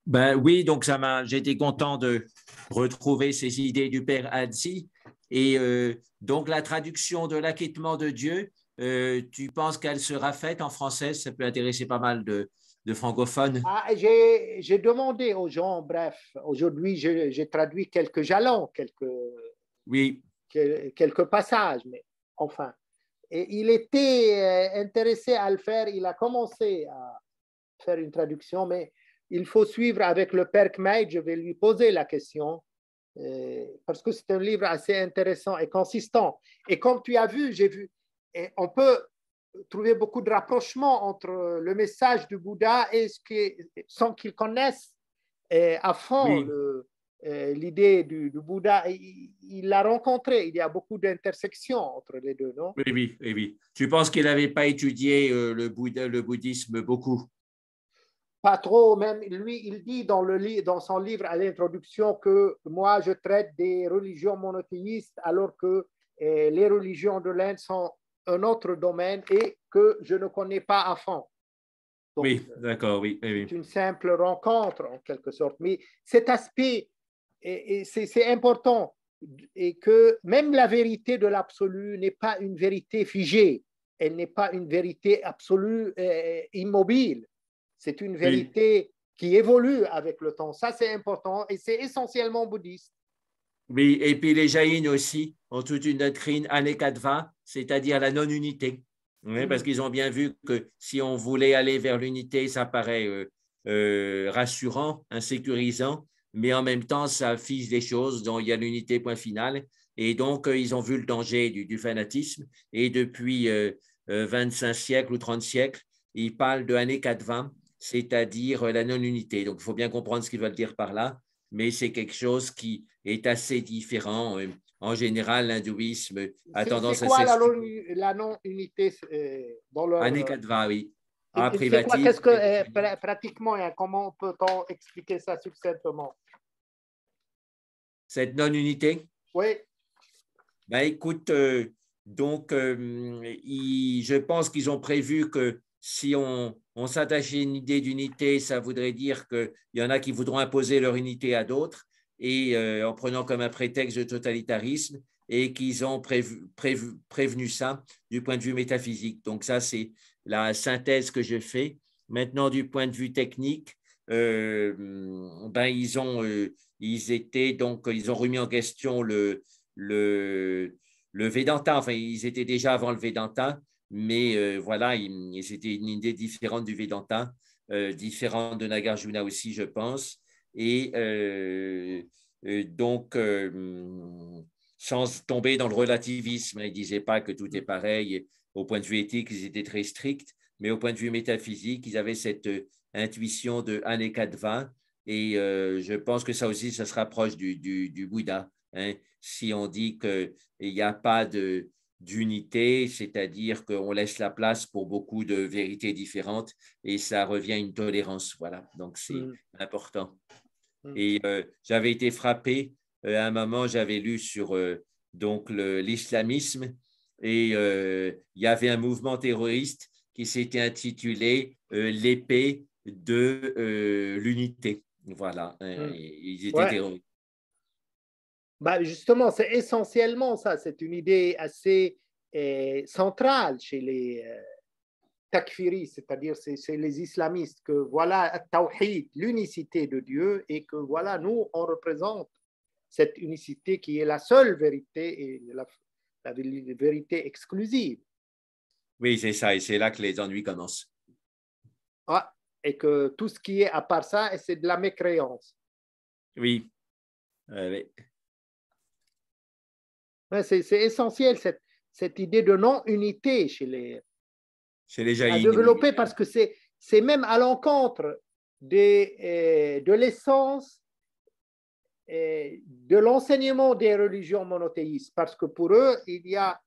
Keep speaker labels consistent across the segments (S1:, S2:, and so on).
S1: Ben oui, donc j'ai été content de retrouver ces idées du père Hadzi. Et donc la traduction de l'acquittement de Dieu, tu penses qu'elle sera faite en français? Ça peut intéresser pas mal de francophones.
S2: J'ai demandé aux gens, bref, aujourd'hui j'ai traduit quelques jalons,
S1: Oui,
S2: quelques passages, mais enfin. Et il était intéressé à le faire, il a commencé à faire une traduction, mais il faut suivre avec le père Kmeid, je vais lui poser la question, parce que c'est un livre assez intéressant et consistant. Et comme tu as vu, j'ai vu, et on peut trouver beaucoup de rapprochements entre le message du Bouddha et sans qu'ils connaissent à fond
S1: oui,
S2: l'idée du Bouddha. Il l'a rencontré, il y a beaucoup d'intersections entre les deux, non?
S1: oui, oui, oui, oui. Tu penses qu'il n'avait pas étudié le bouddhisme beaucoup?
S2: Pas trop, même lui, il dit dans son livre à l'introduction que moi, je traite des religions monothéistes alors que les religions de l'Inde sont un autre domaine et que je ne connais pas à fond. Donc,
S1: Oui, d'accord, oui, oui,
S2: c'est
S1: oui.
S2: une simple rencontre en quelque sorte. Mais cet aspect, c'est important, et que même la vérité de l'absolu n'est pas une vérité figée, elle n'est pas une vérité absolue immobile, c'est une
S1: Oui.
S2: vérité qui évolue avec le temps. Ça, c'est important et c'est essentiellement bouddhiste.
S1: Oui, et puis les jaïns aussi ont toute une doctrine anekadva, c'est-à-dire la non-unité. Oui, parce
S2: Mm.
S1: qu'ils ont bien vu que si on voulait aller vers l'unité, ça paraît rassurant, insécurisant, mais en même temps, ça fiche des choses dont il y a l'unité point final. Et donc, ils ont vu le danger du fanatisme. Et depuis 25 siècles ou 30 siècles, ils parlent de anekadva, c'est-à-dire la non-unité. Donc, il faut bien comprendre ce qu'ils veulent dire par là, mais c'est quelque chose qui est assez différent. En général, l'hindouisme a
S2: C'est
S1: tendance à
S2: quoi
S1: s'excuser.
S2: la non-unité dans leur...
S1: Anikadva, oui. A
S2: c'est quoi,
S1: privatif,
S2: qu'est-ce que pratiquement, comment peut-on expliquer ça succinctement?
S1: cette non-unité.
S2: Oui,
S1: Ben, écoute, donc, je pense qu'ils ont prévu que si on s'attachait à une idée d'unité, ça voudrait dire qu'il y en a qui voudront imposer leur unité à d'autres, et en prenant comme un prétexte de totalitarisme, et qu'ils ont prévenu ça du point de vue métaphysique. Donc ça, c'est la synthèse que je fais. Maintenant, du point de vue technique, ben, ils ont remis en question le Vedanta. Enfin, ils étaient déjà avant le Vedanta, mais voilà, c'était une idée différente du Vedanta, différente de Nagarjuna aussi, je pense. Et donc, sans tomber dans le relativisme, ils ne disaient pas que tout est pareil. Au point de vue éthique, ils étaient très stricts, mais au point de vue métaphysique, ils avaient cette intuition de Anekadva. Et je pense que ça aussi, ça se rapproche du Bouddha. Hein. Si on dit qu'il n'y a pas d'unité, c'est-à-dire qu'on laisse la place pour beaucoup de vérités différentes et ça revient à une tolérance. Voilà, donc c'est
S2: mm,
S1: important.
S2: mm.
S1: Et j'avais été frappé, à un moment, j'avais lu sur donc l'islamisme et il y avait un mouvement terroriste qui s'était intitulé l'épée de l'unité. Voilà, hein,
S2: Mm.
S1: ils étaient
S2: Ouais.
S1: terroristes.
S2: Bah, justement, c'est essentiellement ça. C'est une idée assez centrale chez les takfiris, c'est-à-dire c'est les islamistes, que voilà, tawhid, l'unicité de Dieu, et que voilà, nous, on représente cette unicité qui est la seule vérité et la vérité exclusive.
S1: Oui, c'est ça, et c'est là que les ennuis commencent.
S2: Ah, et que tout ce qui est à part ça, c'est de la mécréance.
S1: Oui,
S2: Ouais, c'est essentiel, cette idée de non-unité
S1: chez les
S2: à
S1: jaïns, oui.
S2: développer, parce que c'est même à l'encontre de l'essence de l'enseignement des religions monothéistes, parce que pour eux, il y a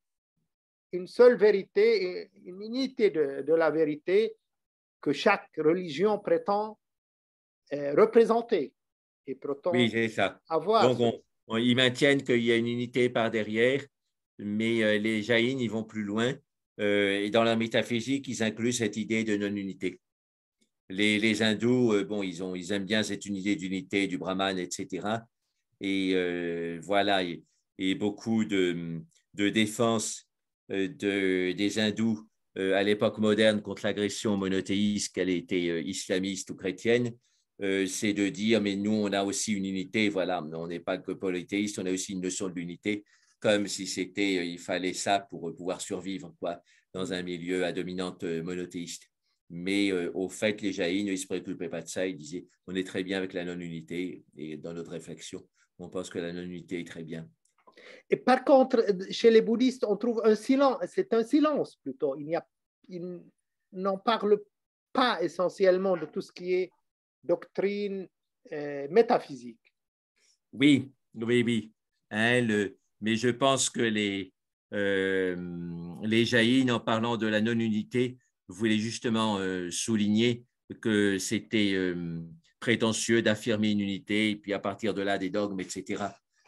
S2: une seule vérité, une unité de la vérité que chaque religion prétend représenter et
S1: Oui,
S2: prétend
S1: c'est ça.
S2: avoir.
S1: Donc, ils maintiennent qu'il y a une unité par derrière, mais les jaïns, ils vont plus loin. Et dans la métaphysique, ils incluent cette idée de non-unité. les hindous, bon, ils aiment bien cette unité d'unité du Brahman, etc. Et voilà, et beaucoup de défense des hindous à l'époque moderne contre l'agression monothéiste, qu'elle était islamiste ou chrétienne, c'est de dire, mais nous, on a aussi une unité, voilà, on n'est pas que polythéiste, on a aussi une notion de l'unité, comme si c'était, il fallait ça pour pouvoir survivre, quoi, dans un milieu à dominante monothéiste. Mais au fait, les jaïns, ils ne se préoccupaient pas de ça, ils disaient, on est très bien avec la non-unité, et dans notre réflexion, on pense que la non-unité est très bien.
S2: Et par contre, chez les bouddhistes, on trouve un silence, c'est un silence plutôt. Ils n'en parlent pas essentiellement de tout ce qui est doctrine métaphysique.
S1: Oui, oui, oui. Hein, mais je pense que les jaïns, en parlant de la non-unité, voulaient justement souligner que c'était prétentieux d'affirmer une unité, et puis à partir de là, des dogmes, etc.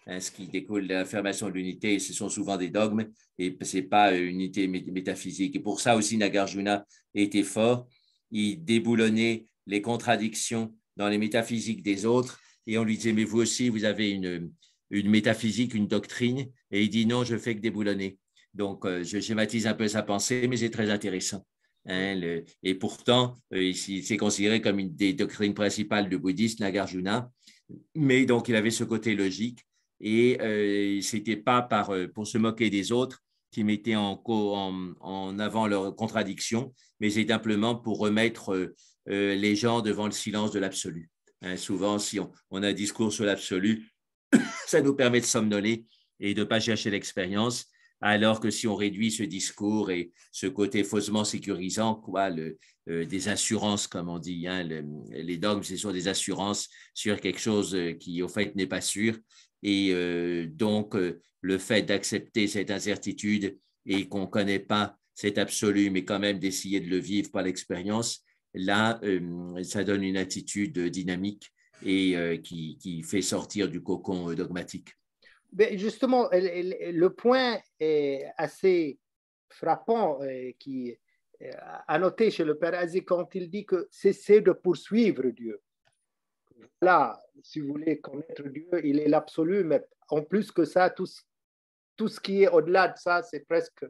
S1: Hein, ce qui découle de l'affirmation de l'unité, ce sont souvent des dogmes, et ce n'est pas une unité métaphysique. Et pour ça aussi, Nagarjuna était fort. Il déboulonnait les contradictions dans les métaphysiques des autres, et on lui disait, mais vous aussi, vous avez une métaphysique, une doctrine. Et il dit, non, je fais que déboulonner. Donc, je schématise un peu sa pensée, mais c'est très intéressant. Hein, et pourtant, c'est considéré comme une des doctrines principales du bouddhisme, Nagarjuna. Mais donc, il avait ce côté logique. Et ce n'était pas pour se moquer des autres qui mettaient en avant leurs contradictions, mais c'est simplement pour remettre les gens devant le silence de l'absolu. Hein, souvent, si on a un discours sur l'absolu, ça nous permet de somnoler et de ne pas chercher l'expérience, alors que si on réduit ce discours et ce côté faussement sécurisant, quoi, des assurances, comme on dit, hein, les dogmes, ce sont des assurances sur quelque chose qui, au fait, n'est pas sûr. Et donc, le fait d'accepter cette incertitude et qu'on ne connaît pas cet absolu, mais quand même d'essayer de le vivre par l'expérience, là, ça donne une attitude dynamique et qui fait sortir du cocon dogmatique.
S2: Mais justement, le point est assez frappant qui à noter chez le Père Aziz quand il dit que cessez de poursuivre Dieu. Là, si vous voulez connaître Dieu, il est l'absolu, mais en plus que ça, tout ce qui est au-delà de ça, c'est presque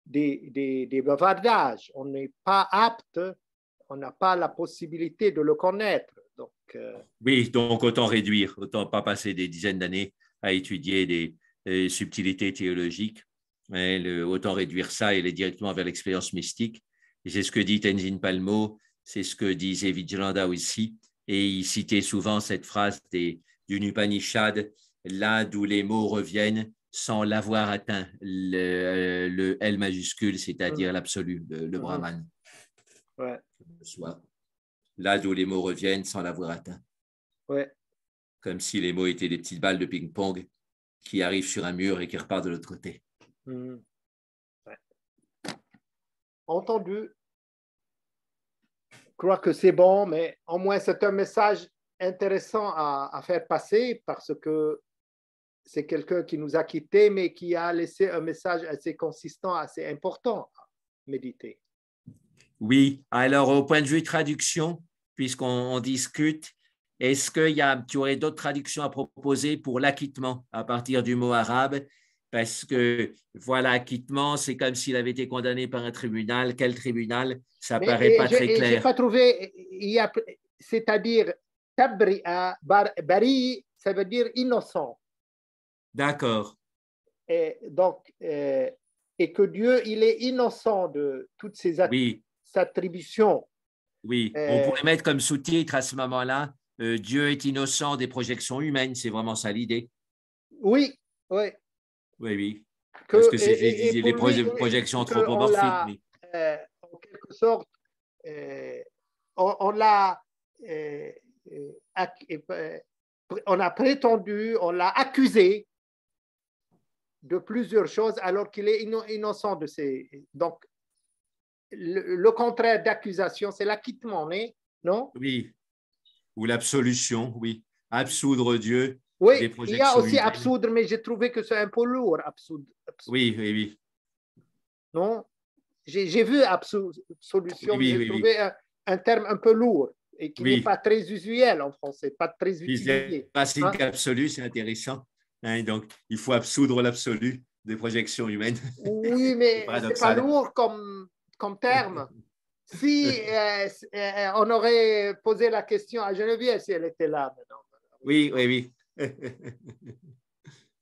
S2: des bavardages. On n'est pas apte, on n'a pas la possibilité de le connaître. Donc,
S1: oui, donc autant réduire, autant pas passer des dizaines d'années à étudier des subtilités théologiques. Hein, autant réduire ça et aller directement vers l'expérience mystique. Et c'est ce que dit Tenzin Palmo, c'est ce que disait Vijayananda aussi. Et il citait souvent cette phrase du Upanishad, là d'où les mots reviennent sans l'avoir atteint, le L majuscule, c'est-à-dire l'absolu, le Brahman.
S2: Ouais.
S1: Soit. Là d'où les mots reviennent sans l'avoir atteint.
S2: Ouais.
S1: Comme si les mots étaient des petites balles de ping-pong qui arrivent sur un mur et qui repartent de l'autre côté.
S2: Ouais. Entendu. Je crois que c'est bon, mais au moins c'est un message intéressant à faire passer parce que c'est quelqu'un qui nous a quittés, mais qui a laissé un message assez consistant, assez important à méditer.
S1: Oui, alors au point de vue traduction, puisqu'on discute, est-ce que tu aurais d'autres traductions à proposer pour l'acquittement à partir du mot arabe? Parce que voilà, acquittement, c'est comme s'il avait été condamné par un tribunal. Quel tribunal? Ça
S2: Mais
S1: paraît pas très
S2: je n'ai
S1: clair.
S2: pas trouvé, c'est-à-dire tabri'a, bari, ça veut dire innocent.
S1: D'accord.
S2: Et donc, et que Dieu, il est innocent de toutes ces
S1: Oui,
S2: attributions.
S1: oui. On pourrait mettre comme sous-titre à ce moment-là, Dieu est innocent des projections humaines. C'est vraiment ça l'idée.
S2: Oui, oui.
S1: Oui, oui. Parce
S2: Que,
S1: que c'est
S2: et pour lui,
S1: projections
S2: qu'on
S1: anthropomorphiques.
S2: l'a,
S1: Oui.
S2: en quelque sorte, on l'a, on a prétendu, on l'a accusé de plusieurs choses alors qu'il est innocent de ces. Donc, le contraire d'accusation, c'est l'acquittement, non?
S1: Oui. Ou l'absolution, oui. Absoudre Dieu
S2: Oui,
S1: des
S2: il y a
S1: projections
S2: aussi
S1: humaines.
S2: absoudre, mais j'ai trouvé que c'est un peu lourd, absoudre.
S1: Oui, oui, oui.
S2: Non? J'ai vu
S1: Oui,
S2: solution, mais
S1: oui,
S2: j'ai
S1: oui, oui.
S2: trouvé un terme un peu lourd. et qui n'est
S1: Oui,
S2: pas très usuel en français, pas très
S1: physique des
S2: utilisé.
S1: racines
S2: Hein?
S1: absolues, c'est intéressant. Hein, donc, il faut absoudre l'absolu des projections humaines.
S2: Oui,
S1: C'est
S2: mais c'est pas
S1: paradoxal.
S2: lourd comme terme. Si on aurait posé la question à Geneviève si elle était là maintenant.
S1: Oui, oui, oui.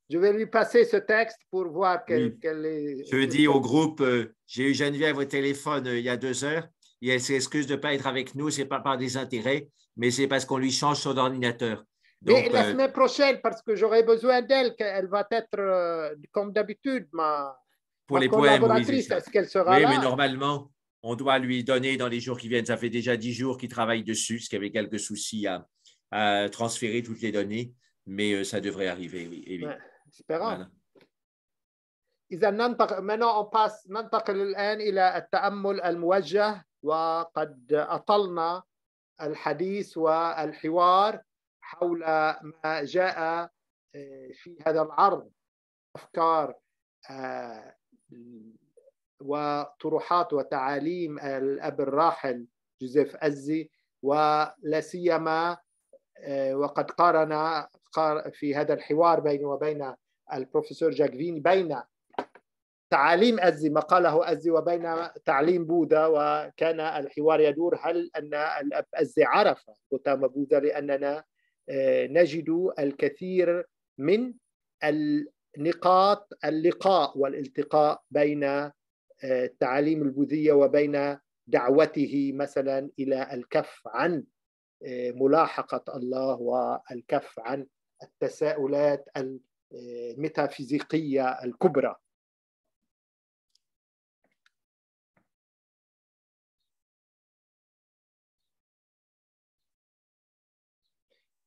S2: Je vais lui passer ce texte pour voir
S1: Oui.
S2: quelle est.
S1: Je dis au groupe, j'ai eu Geneviève au téléphone il y a 2 heures et elle s'excuse de ne pas être avec nous. Ce n'est pas par des intérêts, mais c'est parce qu'on lui change son ordinateur.
S2: Mais
S1: Donc,
S2: la semaine prochaine, parce que j'aurai besoin d'elle, qu'elle va être, comme d'habitude,
S1: pour
S2: ma
S1: les poèmes, oui, c'est
S2: collaboratrice.
S1: ça.
S2: Est-ce qu'elle sera
S1: Oui, mais
S2: là?
S1: normalement, on doit lui donner dans les jours qui viennent. Ça fait déjà 10 jours qu'il travaille dessus, parce qu'il y avait quelques soucis à transférer toutes les données, mais ça devrait arriver, oui. Et oui.
S2: Ouais, espérons.
S1: Voilà.
S2: إذا maintenant ننتقل الآن إلى التأمل الموجه وقد أطلنا الحديث والحوار حول ما جاء في هذا العرض أفكار وطروحات وتعاليم الأب الراحل جوزيف أزي ولا سيما وقد قارن في هذا الحوار بينه وبين البروفيسور جاكفيني بين تعاليم أزي ما قاله أزي وبين تعليم بوذا وكان الحوار يدور هل أن الأب أزي عرف غوتاما بوذا لأننا نجد الكثير من نقاط اللقاء والالتقاء بين التعاليم البوذية وبين دعوته مثلا إلى الكف عن ملاحقة الله والكف عن التساؤلات الميتافيزيقية الكبرى.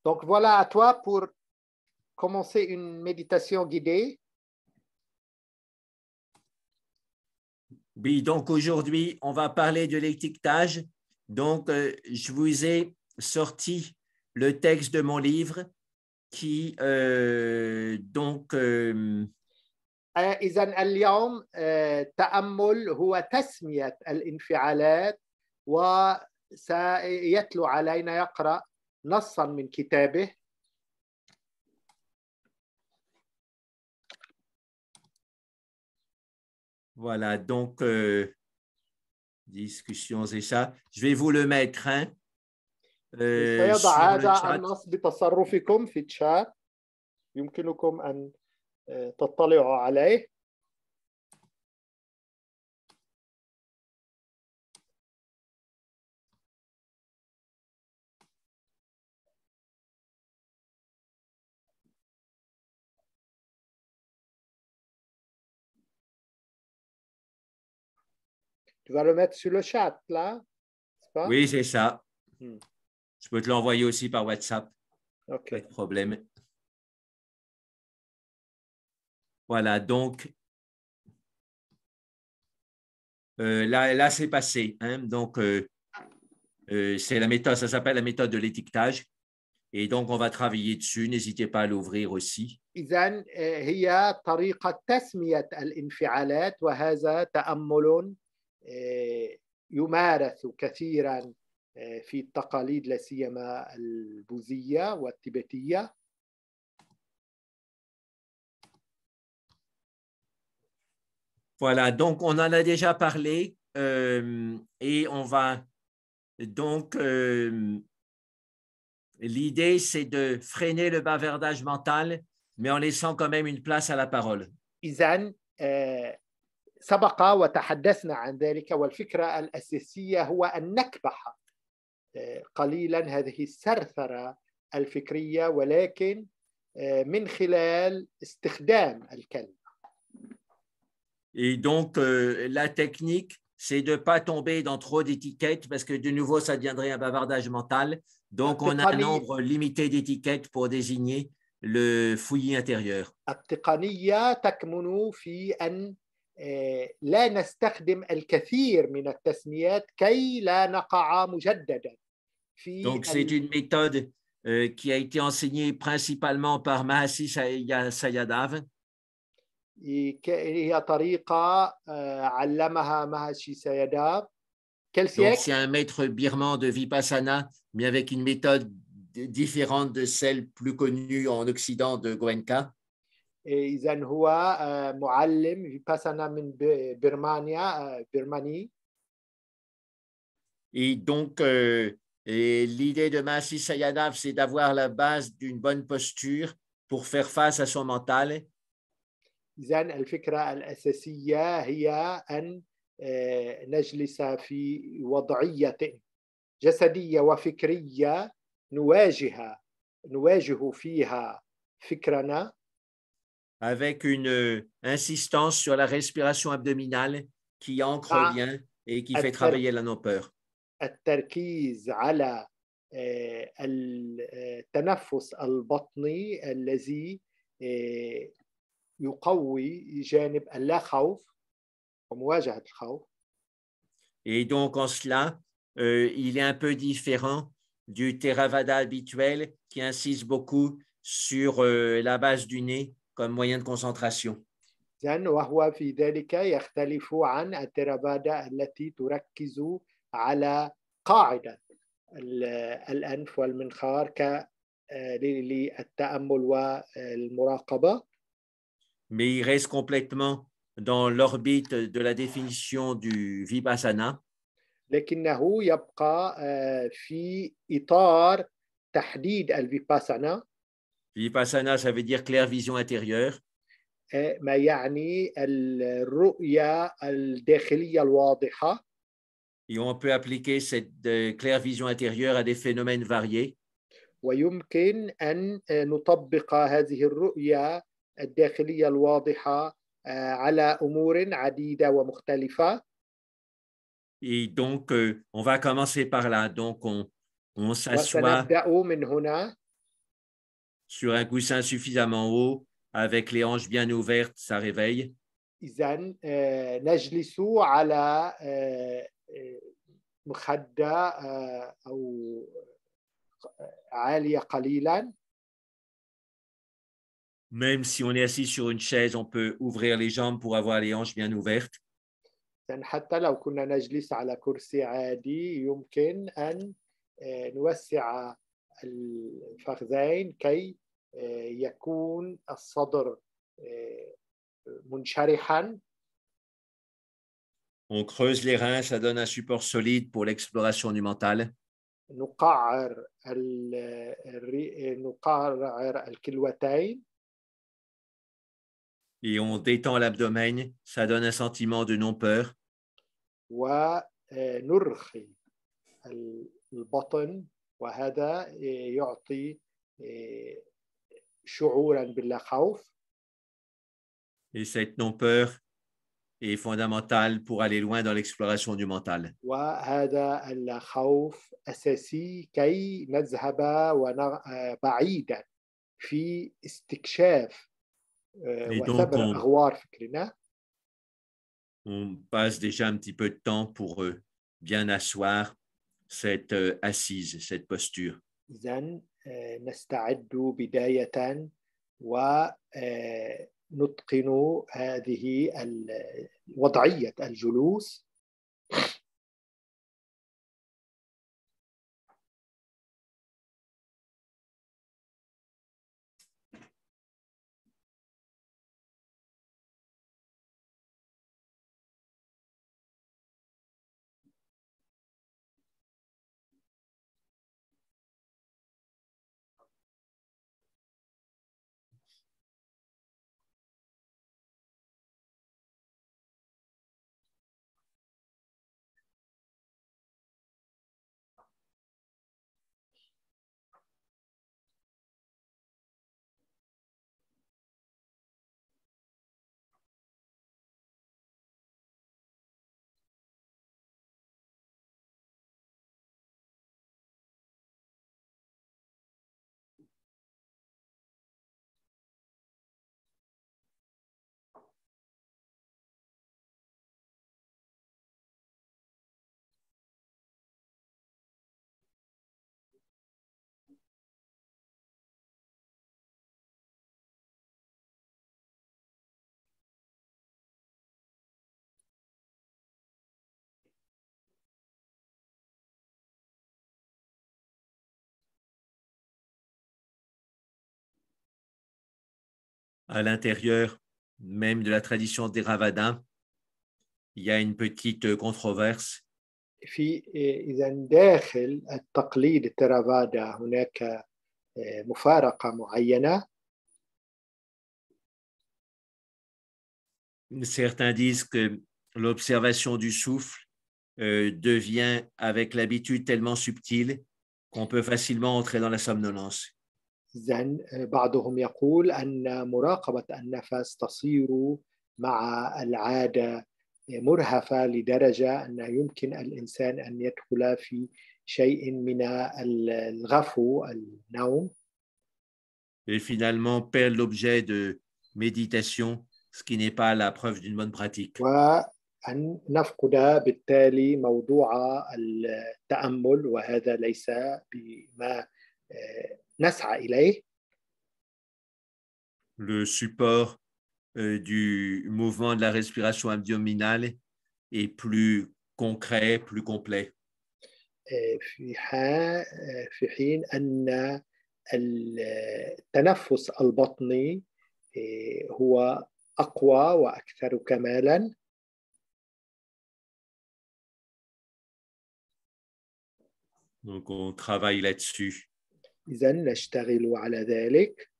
S2: Donc voilà à toi pour commencer une méditation guidée.
S1: Oui, donc aujourd'hui, on va parler de l'étiquetage. Donc, je vous ai sorti le texte de mon livre qui,
S2: إذن اليوم تأمل هو تسمية الانفعالات وسيتلو علينا يقرأ نصا من كتابه.
S1: Voilà, donc, discussions et ça. Je vais vous le mettre
S2: سيضع
S1: sur le
S2: هذا
S1: chat.
S2: النص بتصرفكم في الشات. يمكنكم أن تطلعوا عليه. Tu vas le mettre sur le chat, là, n'est-ce pas?
S1: Oui, c'est ça. Je peux te l'envoyer aussi par WhatsApp.
S2: OK.
S1: Pas de problème. Voilà, donc, là c'est passé. Hein, donc, c'est la méthode, ça s'appelle la méthode de l'étiquetage. Et donc, on va travailler dessus. N'hésitez pas à l'ouvrir aussi.
S2: إذن هي طريقة تسمية الانفعالات وهذا تأمل يمارس كثيرا في التقاليد لا سيما البوذية والتبتية.
S1: Voilà, donc on en a déjà parlé et on va donc l'idée c'est de freiner le bavardage mental, mais en laissant quand même une place à la parole.
S2: إذن سبق وتحدثنا عن ذلك والفكرة الأساسية هو أن نكبح قليلا هذه الثرثرة الفكرية ولكن من خلال استخدام الكلمة.
S1: Et donc, la technique, c'est de ne pas tomber dans trop d'étiquettes parce que de nouveau, ça deviendrait un bavardage mental. Donc, on a un nombre limité d'étiquettes pour désigner le fouillis intérieur.
S2: التقنية تكمن في أن لا نستخدم الكثير من التسميات كي لا نقع مجددا في.
S1: Donc, c'est une méthode qui a été enseignée principalement par Mahasi Sayadaw.
S2: هي طريقة علمها مهاشي سيداو. Quel
S1: Donc,
S2: siècle?
S1: c'est un maître birman de Vipassana, mais avec une méthode différente de celle plus connue en Occident de Goenka.
S2: إذا هو معلم فيباسانا من برمانيا برماني.
S1: Et donc, et l'idée de Mahasi Sayadaw, c'est d'avoir la base d'une bonne posture pour faire face à son mental.
S2: إذا الفكرة الأساسية هي أن نجلس في وضعية جسدية وفكرية نواجه فيها فكرنا.
S1: Avec une insistance sur la respiration abdominale qui ancre
S2: مع
S1: bien et qui fait travailler la non-peur.
S2: التركيز على التنفس البطني الذي يقوي جانب اللا خوف ومواجهة الخوف.
S1: Et donc, en cela, il est un peu différent du Theravada habituel qui insiste beaucoup sur la base du nez comme moyen de concentration.
S2: وهو في ذلك يختلف عن التيرافادا التي تركز على قاعدة الأنف والمنخار للتأمل والمراقبة.
S1: Mais il reste complètement dans l'orbite de la définition du Vipassana.
S2: لكنه يبقى في إطار تحديد الفيباسانا.
S1: Vipassana, ça veut dire claire vision intérieure.
S2: ما يعني الرؤية الداخلية الواضحة.
S1: Et on peut appliquer cette claire vision intérieure à des phénomènes variés.
S2: ويمكن أن نطبق هذه الرؤية الداخلية الواضحة على أمور عديدة ومختلفة.
S1: Et donc, on va commencer par là. Donc, on s'assoit
S2: وسنبدأ من هنا
S1: sur un coussin suffisamment haut, avec les hanches bien ouvertes, ça réveille.
S2: إذن نجلس على مخدة أو عالية قليلا.
S1: Même si on est assis sur une chaise, on peut ouvrir les jambes pour avoir les hanches bien ouvertes.
S2: حتى لو كنا نجلس على كرسي عادي يمكن أن نوسع الفخذين كي يكون الصدر منشرحا.
S1: On creuse les reins, ça donne un support solide pour l'exploration du mental.
S2: نقعر الكلوتين.
S1: Et on détend l'abdomen, ça donne un sentiment de non-peur.
S2: ونرخي البطن وهذا يعطي شعورا باللا خوف.
S1: Et cette non-peur est fondamentale pour aller loin dans l'exploration du mental.
S2: وهذا اللا خوف أساسي كي نذهب بعيدا في استكشاف
S1: Et donc,
S2: وثبر أغوار فكرنا.
S1: on passe déjà un petit peu de temps pour bien asseoir cette assise, cette posture.
S2: إذن نستعد بداية ونتقن هذه وضعية الجلوس.
S1: À l'intérieur même de la tradition des Ravadins, il y a une petite controverse.
S2: في إذا داخل التقليد الترافادا هناك مفارقة معينة.
S1: Certains disent que l'observation du souffle devient avec l'habitude tellement subtile qu'on peut facilement entrer dans la somnolence.
S2: إذن بعضهم يقول أن مراقبة النفس تصير مع العادة مرهفة لدرجة أن يمكن الإنسان أن يدخل في شيء من الغفو النوم.
S1: Et finalement perdre l'objet de méditation, ce qui n'est pas la preuve d'une bonne pratique.
S2: وأن نفقد بالتالي موضوع التأمل وهذا ليس بما نسعى إليه.
S1: Le support du mouvement de la respiration abdominale est plus concret, plus complet.
S2: في حين أن التنفس البطني هو أقوى وأكثر كمالا.
S1: Donc, on travaille là-dessus.
S2: إذا نشتغل على ذلك.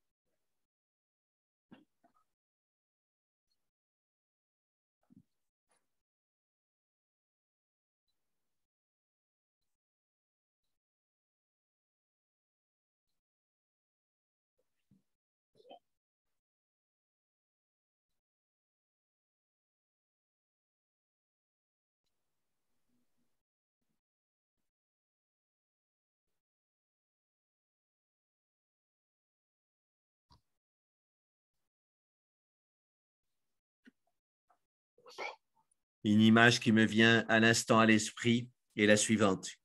S1: Une image qui me vient à l'instant à l'esprit est la suivante.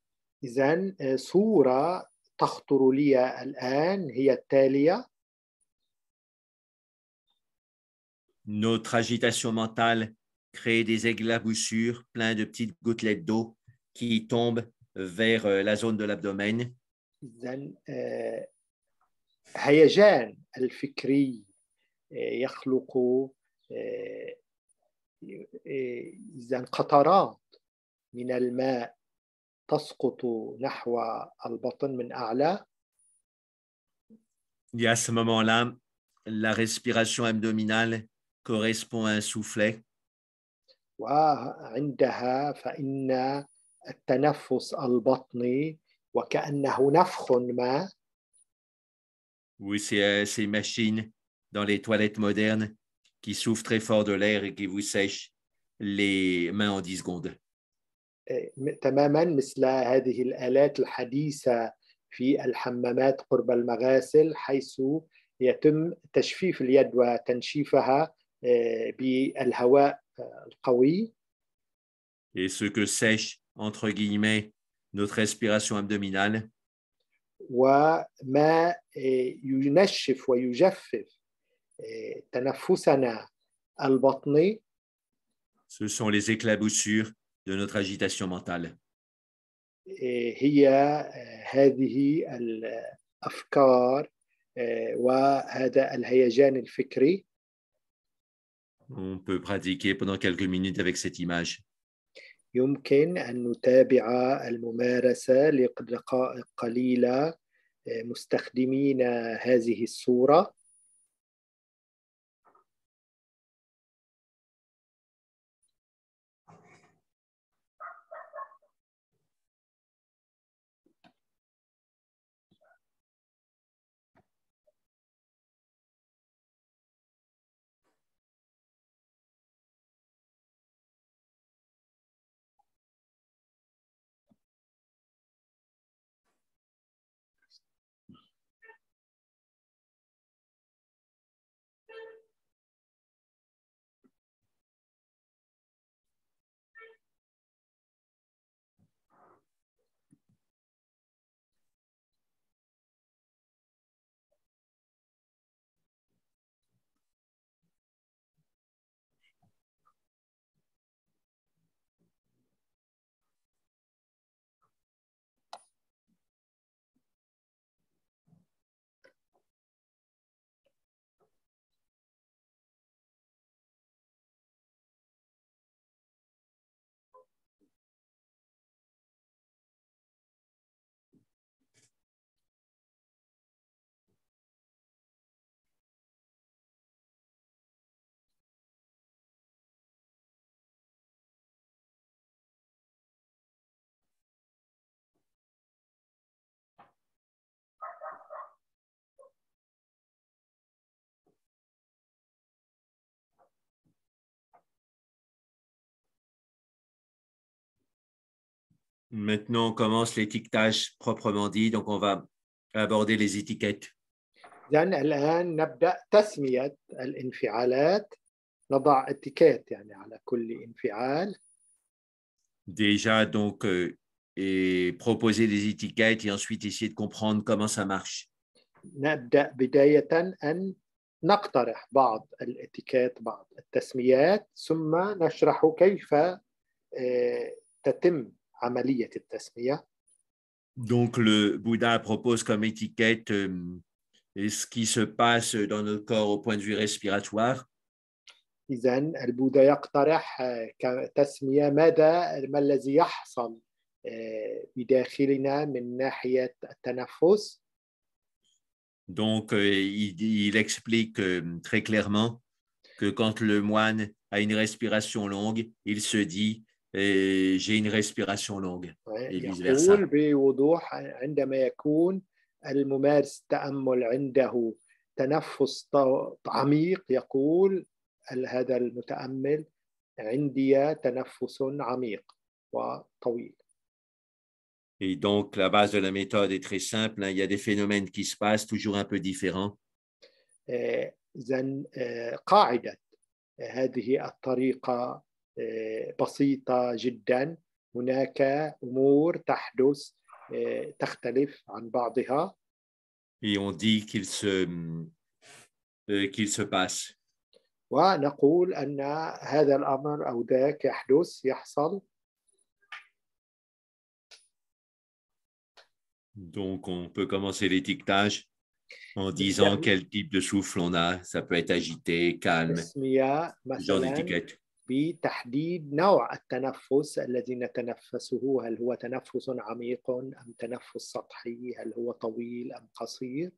S2: إذا صورة تخطر لي الآن هي التالية.
S1: Notre agitation mentale crée des éclaboussures plein de petites gouttelettes d'eau qui tombent vers la zone de l'abdomen.
S2: إذا هيجان الفكري يخلق إذا قطرات من الماء تسقط نحو البطن من أعلى.
S1: Et à ce moment-là, la respiration abdominale correspond à un soufflet.
S2: وعندها فإن التنفس البطني وكأنه نفخ ما.
S1: Oui, c'est ces machines dans les toilettes modernes qui souffrent très fort de l'air et qui vous sèchent les mains en 10 secondes.
S2: تماما مثل هذه الآلات الحديثة في الحمامات قرب المغاسل حيث يتم تجفيف اليد وتنشيفها بالهواء القوي.
S1: Et ce que sèche, entre guillemets, notre respiration abdominale,
S2: وما ينشف ويجفف تنفسنا البطني
S1: ce sont les éclaboussures de notre agitation mentale.
S2: هي هذه الأفكار وهذا الهيجان الفكري.
S1: On peut pratiquer pendant quelques minutes avec cette image.
S2: يمكن أن نتابع الممارسة لدقائق قليلة مستخدمين هذه الصورة.
S1: Maintenant, on commence l'étiquetage proprement dit. Donc, on va aborder les étiquettes.
S2: إذن الآن نبدأ تسمية الانفعالات. نضع اتيكيت يعني على كل انفعال.
S1: Déjà, donc, et proposer des étiquettes et ensuite essayer de comprendre comment ça marche.
S2: نبدأ بداية أن نقترح بعض الاتيكيت بعض التسميات ثم نشرح كيف تتم عملية التسمية.
S1: Donc, le Bouddha propose comme étiquette ce qui se passe dans notre corps au point de vue respiratoire.
S2: إذن البوذا يقترح كتسمية ما الذي يحصل بداخلنا من ناحية التنفس.
S1: Donc, il explique très clairement que quand le moine a une respiration longue, il se dit j'ai une respiration longue et vice-versa.
S2: يقول بوضوح عندما يكون الممارس التأمل عنده تنفس عميق يقول هذا المتأمل عندي تنفس عميق وطويل.
S1: Et donc, la base de la méthode est très simple. Il y a des phénomènes qui se passent toujours un peu différents.
S2: إذن قاعدة هذه الطريقة بسيطة جدا. هناك أمور تحدث تختلف عن بعضها.
S1: Et on dit qu'il se passe.
S2: ونقول أن هذا الأمر أو ذاك يحصل.
S1: Donc, on peut commencer l'étiquetage en disant quel type de souffle on a. Ça peut être agité, calme, ce genre d'étiquette.
S2: بتحديد نوع التنفس الذي نتنفسه، هل هو تنفس عميق أم تنفس سطحي، هل هو طويل أم قصير.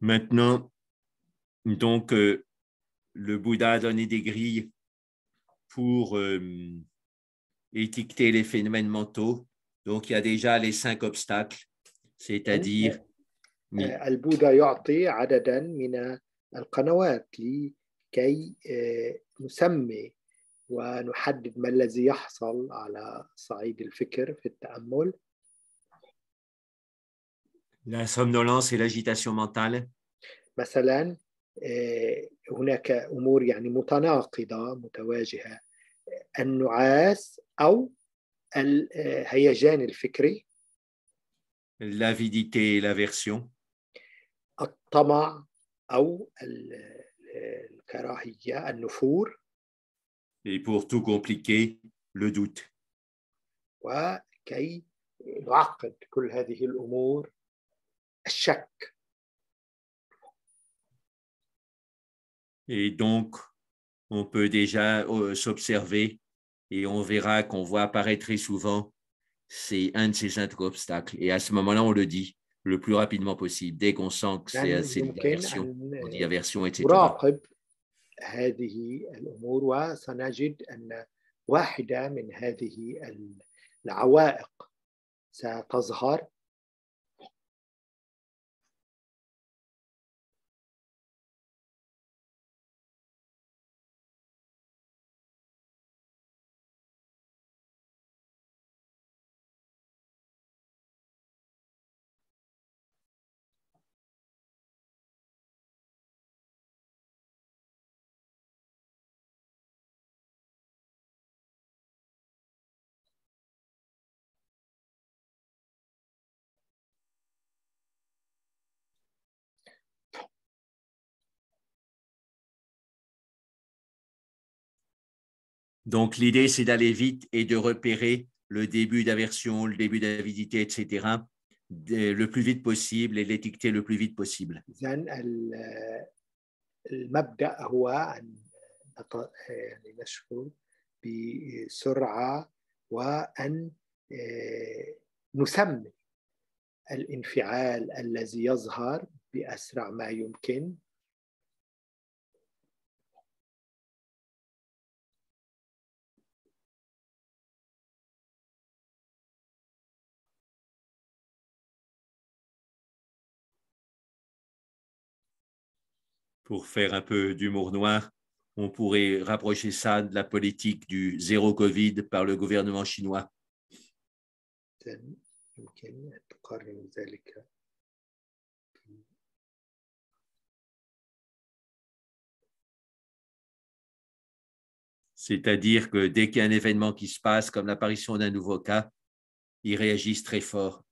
S1: Maintenant, donc, le Bouddha a donné des grilles pour étiqueter les phénomènes mentaux. Donc, il y a déjà les 5 obstacles, c'est-à-dire...
S2: البوذا يعطي عددا من القنوات لكي نسمي ونحدد ما الذي يحصل على صعيد الفكر في التأمل.
S1: La somnolence et l'agitation mentale.
S2: مثلا هناك أمور يعني متناقضة متواجهة، النعاس أو الهيجان الفكري.
S1: L'avidité et l'aversion.
S2: الطمع أو الكراهية النفور.
S1: Et pour tout compliquer, le doute.
S2: وكي نعقد كل هذه الأمور الشك.
S1: Et donc, on peut déjà s'observer et on verra qu'on voit apparaître très souvent, c'est un de ces 5 obstacles. Et à ce moment-là, on le dit le plus rapidement possible. Dès qu'on sent que c'est de l'aversion, on dit aversion, etc.
S2: نراقب هذه الأمور وسنجد أن واحدة من هذه العوائق ستظهر.
S1: Donc, l'idée, c'est d'aller vite et de repérer le début d'aversion, le début d'avidité, etc., le plus vite possible et l'étiqueter le plus vite possible.
S2: إذن المبدأ هو أن يعني نشكر بسرعة وأن نسمي الانفعال الذي يظهر بأسرع ما يمكن.
S1: Pour faire un peu d'humour noir, on pourrait rapprocher ça de la politique du zéro Covid par le gouvernement chinois.
S2: يمكن أن تقارن ذلك
S1: C'est-à-dire que dès qu'il y a un événement qui se passe, comme l'apparition d'un nouveau cas, ils réagissent très fort.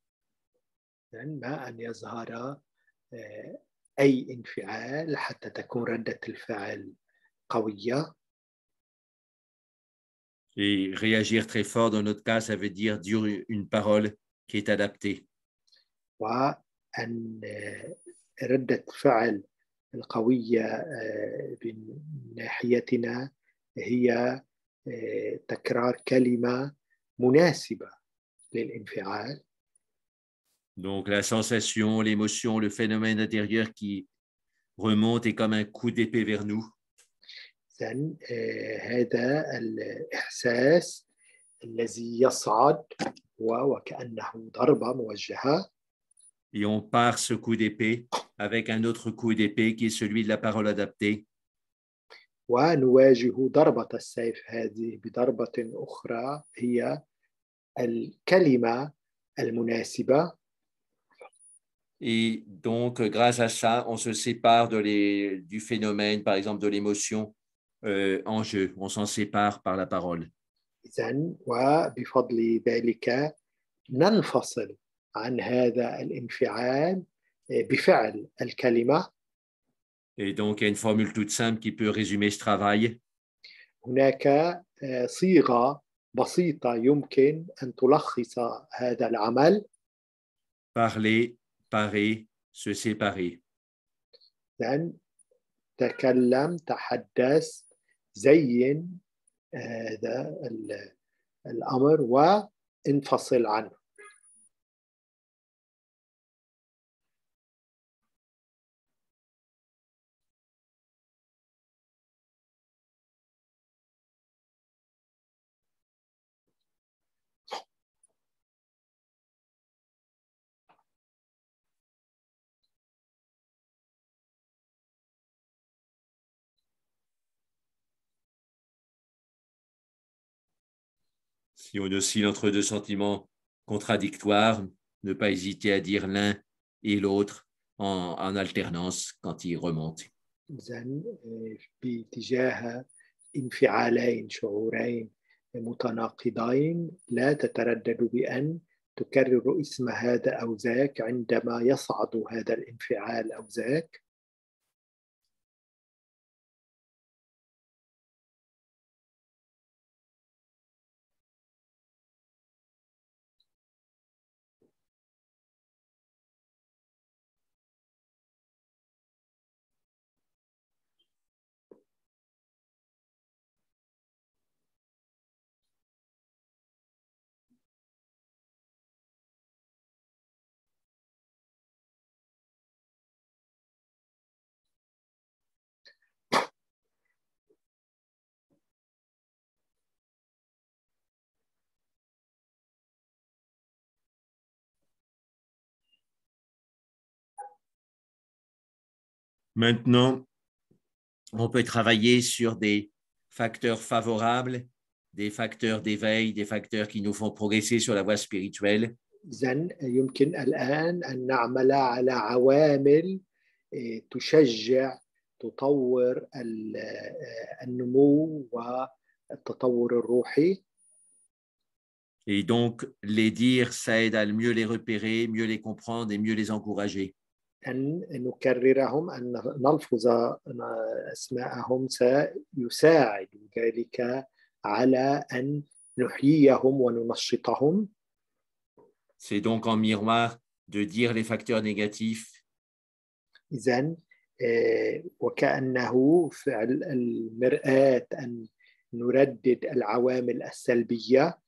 S2: ما أن يظهر أي انفعال حتى تكون ردة الفعل قوية.
S1: Et réagir très fort, dans notre cas, ça veut dire dire une parole qui est adaptée.
S2: وأن ردة فعل القوية من ناحيتنا هي تكرار كلمة مناسبة للانفعال.
S1: Donc la sensation, l'émotion, le phénomène intérieur qui remonte est comme un coup d'épée vers nous.
S2: إذن هذا الإحساس الذي يصعد وكأنه ضربة موجهة.
S1: Et on part ce coup d'épée avec un autre coup d'épée qui est celui de la parole adaptée.
S2: ونواجه ضربة السيف هذه بضربة أخرى هي الكلمة المناسبة.
S1: Et donc, grâce à ça, on se sépare du phénomène, par exemple, de l'émotion en jeu. On s'en sépare par la parole.
S2: إذن وبفضل ذلك ننفصل عن هذا الانفعال بفعل الكلمة.
S1: Et donc, il y a une formule toute simple qui peut résumer ce travail.
S2: هناك صيغة بسيطة يمكن أن تلخص هذا العمل.
S1: Parler, parer, se séparer.
S2: لأن تكلم، تحدث، زين هذا الأمر وانفصل عنه.
S1: Si on oscille entre deux sentiments contradictoires, ne pas hésiter à dire l'un et l'autre en alternance quand ils remontent.
S2: إذن باتجاه انفعالين، شعورين متناقضين، لا تتردد بأن تكرر اسم هذا أو ذاك عندما يصعد هذا الانفعال أو ذاك.
S1: Maintenant, on peut travailler sur des facteurs favorables, des facteurs d'éveil, des facteurs qui nous font progresser sur la voie spirituelle.
S2: إذن يمكن الآن أن نعمل على عوامل تشجع، تطور النمو والتطور الروحي.
S1: Et donc, les dire, ça aide à mieux les repérer, mieux les comprendre et mieux les encourager.
S2: أن نكررهم، أن نلفظ أسماءهم سيساعد ذلك على أن نحييهم وننشطهم.
S1: C'est donc en miroir de dire les facteurs négatifs.
S2: إذن وكأنه فعل المرآة أن نردد العوامل السلبية.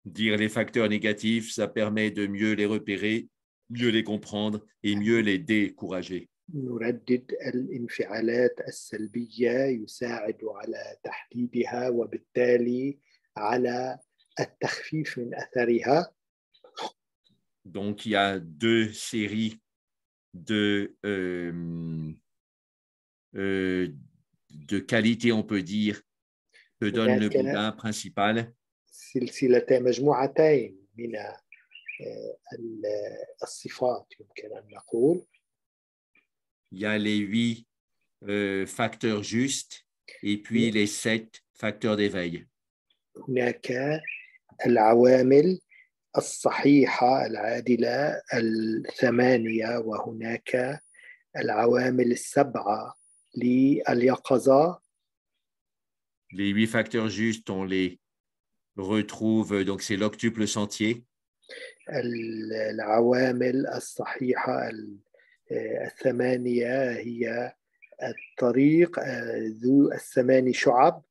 S1: Dire les facteurs négatifs, ça permet de mieux les repérer, mieux les comprendre et mieux les décourager.
S2: نردد الانفعالات السلبية يساعد على تحديدها وبالتالي على التخفيف من أثرها.
S1: Donc, il y a deux séries de qualités, on peut dire, que donne le Bouddha principal.
S2: سلسلة مجموعتين من الصفات يمكن أن نقول.
S1: Il y a les 8 facteurs justes et puis les 7 facteurs d'éveil.
S2: هناك العوامل الصحيحة العادلة 8 وهناك العوامل 7 لليقظة.
S1: Les 8 facteurs justes, on les retrouve, donc c'est l'octuple sentier.
S2: العوامل الصحيحة 8 هي الطريق ذو 8 شعب.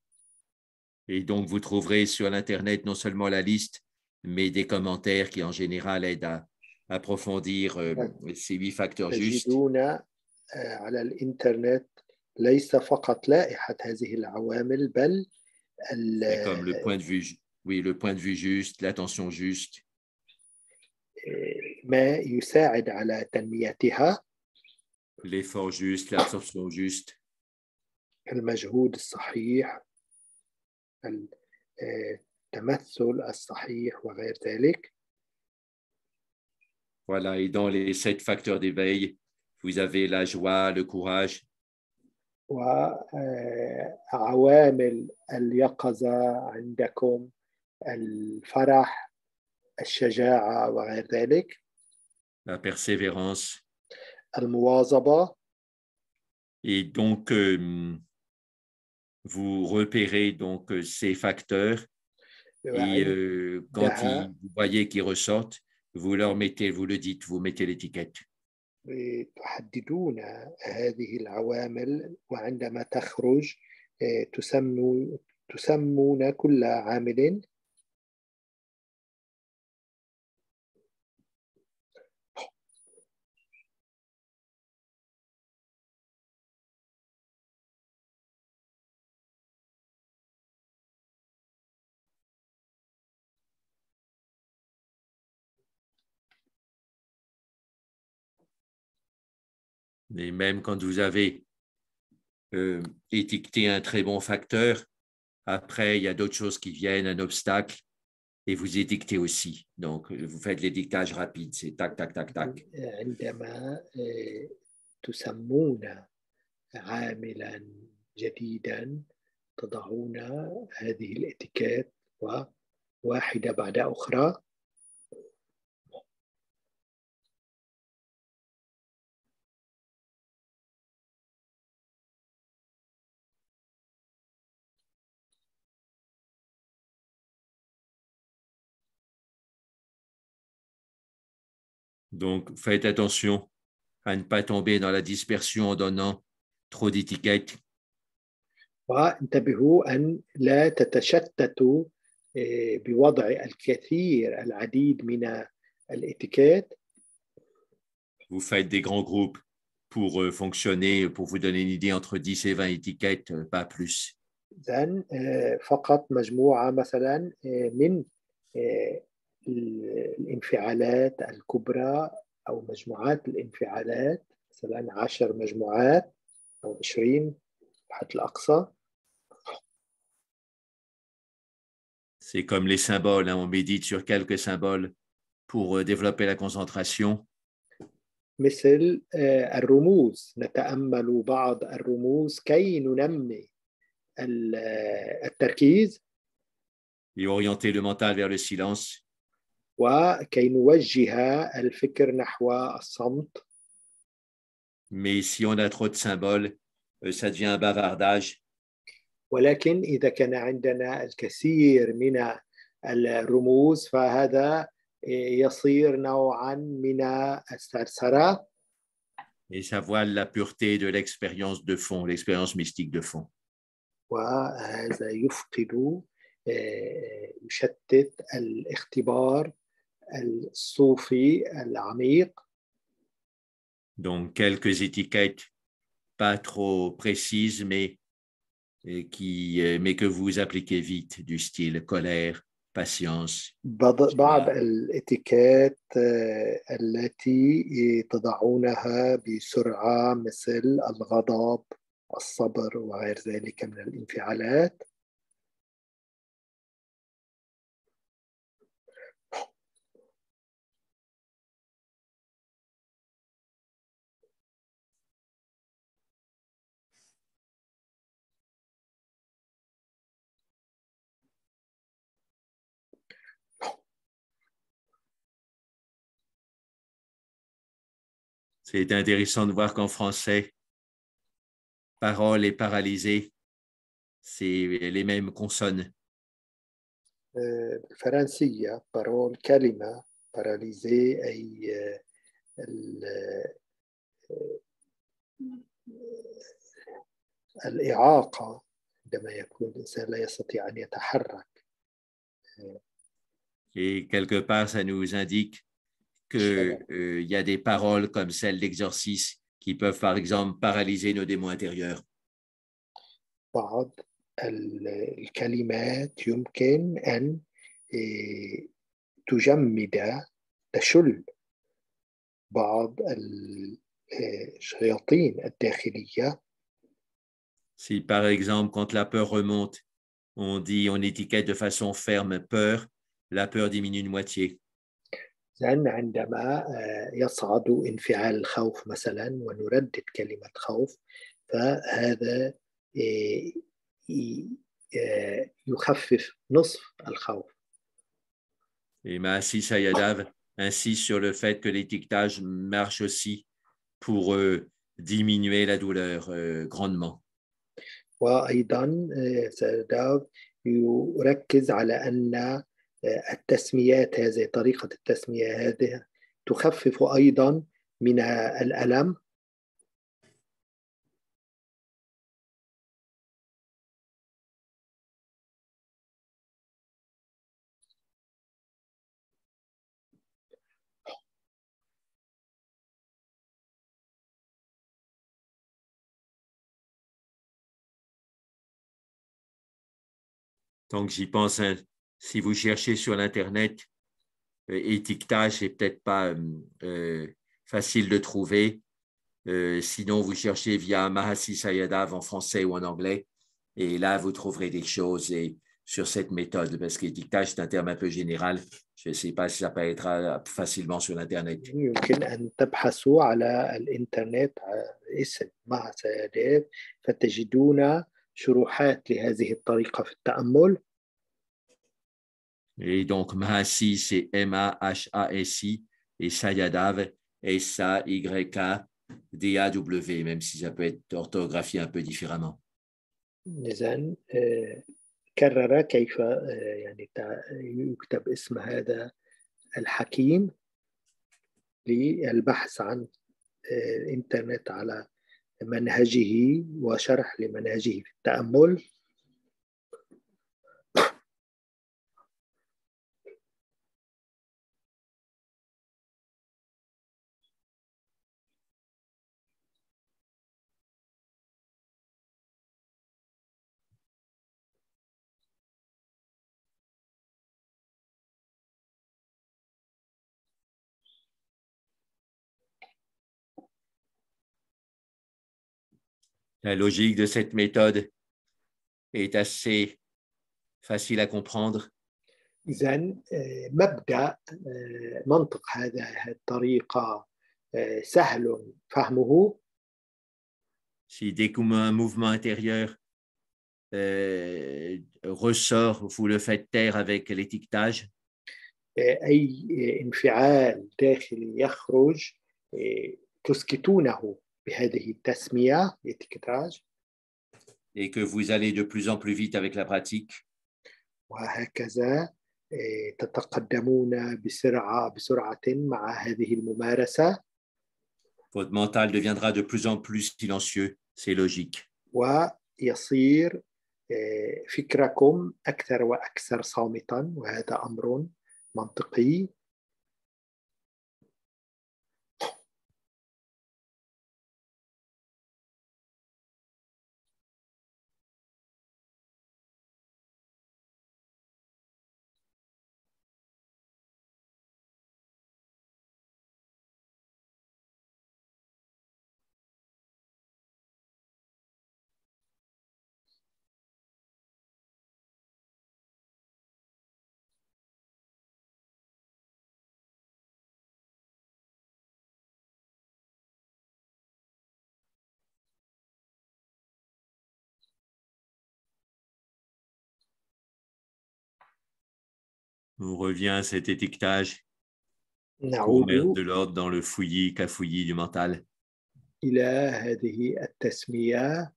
S1: Et donc, vous trouverez sur l'Internet non seulement la liste, mais des commentaires qui, en général, aident à approfondir ces 8 facteurs justes.
S2: تجدون على الإنترنت ليس فقط لائحة هذه العوامل بل
S1: C'est comme le point de vue, oui, le point de vue juste, l'attention juste.
S2: ما يساعد على تنميتها.
S1: L'effort juste, l'absorption juste.
S2: المجهود الصحيح، التمثل الصحيح وغير ذلك.
S1: Voilà, et dans les 7 facteurs d'éveil, vous avez la joie, le courage.
S2: وعوامل اليقظة عندكم الفرح، الشجاعة وغير ذلك.
S1: La persévérance.
S2: المواظبة.
S1: Et donc, vous repérez donc ces facteurs et quand vous voyez qu'ils ressortent, vous leur mettez, vous le dites, vous mettez l'étiquette.
S2: تحددون هذه العوامل وعندما تخرج تسمون كل عامل
S1: Mais même quand vous avez étiqueté un très bon facteur, après, il y a d'autres choses qui viennent, un obstacle, et vous étiquetez aussi. Donc, vous faites l'étiquetage rapide, c'est tac, tac, tac, tac.
S2: عندما تسمون عاملا جديدا تضعون هذه الاتيكيت واحدة بعد أخرى.
S1: Donc, faites attention à ne pas tomber dans la dispersion en donnant trop d'étiquettes.
S2: وانتبهوا أن لا تتشتتوا بوضع العديد من الاتيكيت.
S1: Vous faites des grands groupes pour fonctionner, pour vous donner une idée, entre 10 et 20 étiquettes, pas plus.
S2: إذن فقط مجموعة مثلا من الانفعالات الكبرى أو مجموعات الانفعالات، مثلا 10 مجموعات أو 20 الحد الأقصى.
S1: C'est comme les symboles, hein, on médite sur quelques symboles pour développer la concentration.
S2: مثل الرموز، نتأمل بعض الرموز كي ننمي التركيز.
S1: Et orienter le mental vers le silence.
S2: وكي نوجه الفكر نحو الصمت.
S1: Mais si on a trop de symboles, ça devient un bavardage.
S2: ولكن إذا كان عندنا الكثير من الرموز فهذا يصير نوعا من الثرثرة.
S1: Et ça voile la pureté de l'expérience de fond, l'expérience mystique de fond.
S2: وهذا يفقد يشتت الاختبار الصوفي العميق.
S1: Donc, quelques étiquettes pas trop précises, mais que vous appliquez vite, du style colère, patience.
S2: بعض الاتيكيت التي تضعونها بسرعة مثل الغضب، الصبر وغير ذلك من الانفعالات.
S1: C'est intéressant de voir qu'en français, parole et paralysé, c'est les mêmes consonnes.
S2: بالفرنسية parole كلمة paralysé أي الإعاقة عندما يكون الإنسان لا يستطيع أن يتحرك.
S1: Et quelque part, ça nous indique qu'il y a des paroles comme celle d'exorcisme qui peuvent, par exemple, paralyser nos démons intérieurs.
S2: بعض الكلمات يمكن أن تجمد تشل بعض الشياطين الداخلية.
S1: Si, par exemple, quand la peur remonte, on étiquette de façon ferme peur, la peur diminue de moitié.
S2: لأن عندما يصعد انفعال الخوف مثلا ونردد كلمة خوف فهذا يخفف نصف الخوف.
S1: Et Mahasi Sayadaw insiste sur le fait que l'étiquetage marche aussi pour diminuer la douleur grandement.
S2: وأيضا سيداو يركز على أن التسميات هذه طريقة التسمية هذه تخفف أيضا من الألم.
S1: Donc, j'y pense, hein, si vous cherchez sur l'Internet, étiquetage, c'est peut-être pas facile de trouver. Sinon, vous cherchez via Mahasi Sayadaw en français ou en anglais. Et là, vous trouverez des choses sur cette méthode, parce qu'étiquetage, c'est un terme un peu général. Je ne sais pas si ça paraîtra facilement sur l'Internet.
S2: يمكن أن تبحثوا على الإنترنت اسم مع سيداو فتجدون شروحات لهذه الطريقة في التأمل.
S1: Et donc, Mahasi, c'est M-A-H-A-S-I, et Sayadaw, S-A-Y-K-D-A-W, même si ça peut être orthographié un peu différemment.
S2: إذن كرر كيف يعني يكتب اسم هذا الحكيم للبحث عن الإنترنت على منهجه وشرح لمنهجه في التأمل.
S1: La logique de cette méthode est assez facile à comprendre.
S2: إذن مبدأ منطق هذه الطريقة سهل فهمه.
S1: Si dès qu'un mouvement intérieur ressort, vous le faites taire avec l'étiquetage.
S2: أي انفعال داخلي يخرج تسكتونه بهذه التسمية الاتكتاج.
S1: et que vous allez de plus en plus vite avec la pratique.
S2: وهكذا تتقدمون بسرعة مع هذه الممارسة.
S1: Votre mental deviendra de plus en plus silencieux, c'est logique.
S2: ويصير فكركم أكثر وأكثر صامتا وهذا أمر منطقي.
S1: On revient à cet étiquetage pour mettre
S2: نعود
S1: de l'ordre dans le fouillis, cafouillis du mental.
S2: إلى هذه التسمية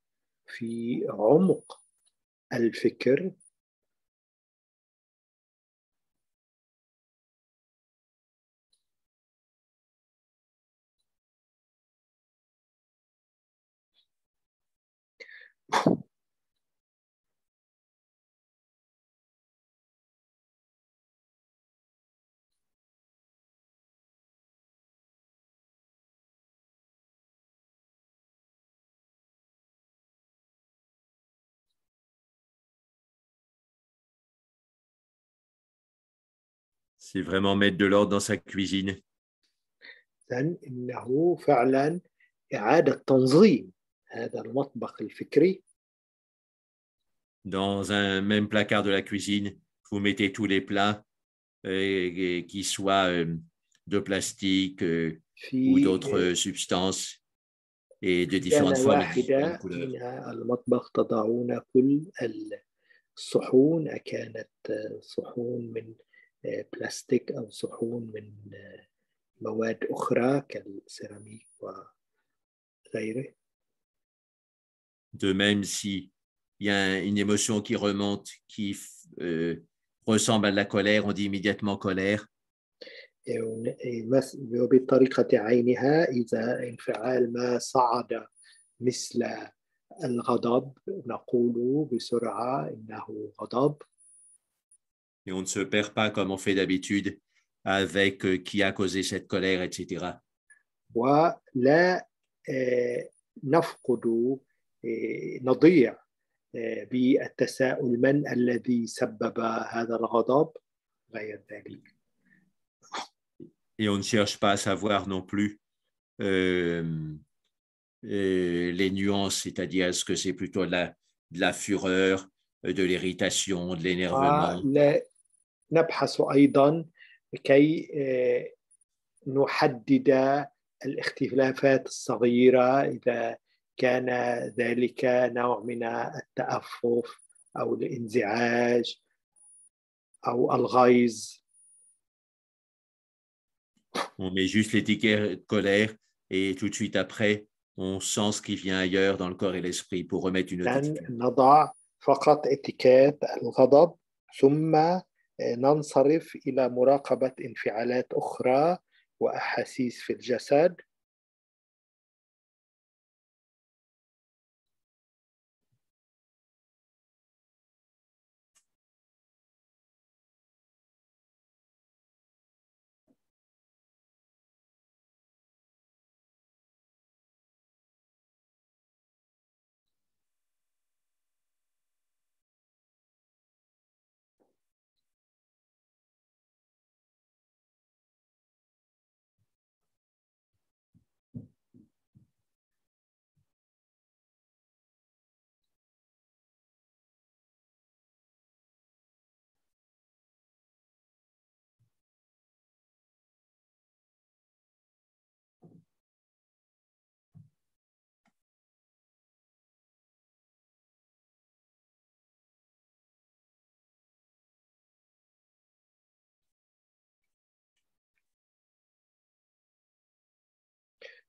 S2: في عمق الفكر.
S1: C'est vraiment mettre de l'ordre dans sa cuisine.
S2: إنه فعلا إعادة تنظيم هذا المطبخ الفكري.
S1: Dans un même placard de la cuisine, vous mettez tous les plats qui soient de plastique ou d'autres substances et de différentes
S2: كان
S1: formes et de différentes
S2: واحدة
S1: couleurs.
S2: من المطبخ تضعون كل الصحون، أكانت صحون من بلاستيك أو صحون من مواد أخرى كالسيراميك وغيره.
S1: De même, s'il y a une émotion qui remonte, qui ressemble à de la colère, on dit immédiatement colère.
S2: وبطريقة عينها إذا انفعال ما صعد مثل الغضب نقول بسرعة إنه غضب.
S1: Et on ne se perd pas comme on fait d'habitude avec qui a causé cette colère, etc.
S2: ولا نفقد نضيع بالتساؤل من الذي سبب هذا الغضب غير ذلك.
S1: Et on ne cherche pas à savoir non plus les nuances, c'est-à-dire est-ce que c'est plutôt de la fureur, de l'irritation, de l'énervement.
S2: ولا نبحث أيضا كي نحدد الاختلافات الصغيرة إذا كان ذلك نوع من التأفف أو الانزعاج أو الغيظ.
S1: On met juste l'étiquette colère et tout de suite après, on sent ce qui vient ailleurs dans le corps et l'esprit pour remettre une autre étiquette.
S2: نضع فقط اتكات الغضب ثم ننصرف إلى مراقبة انفعالات أخرى وأحاسيس في الجسد.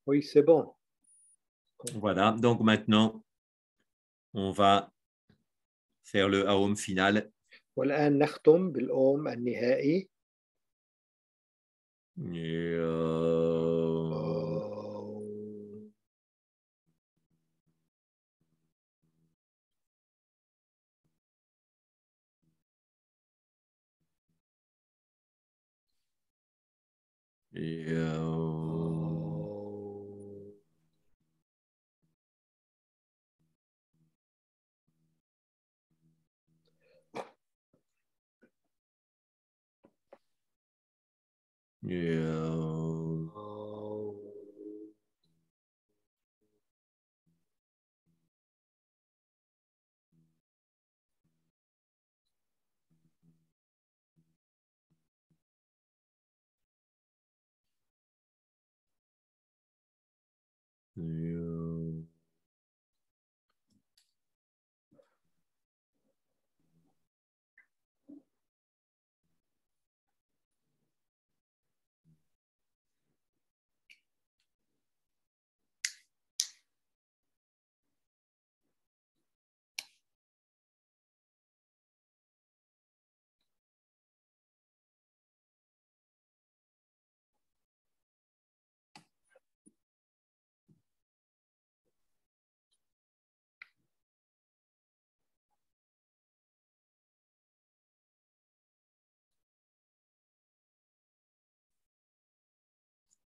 S2: Oui, c'est bon.
S1: Voilà, donc maintenant, On va faire le aum final.
S2: والآن نختم بالأوم النهائي.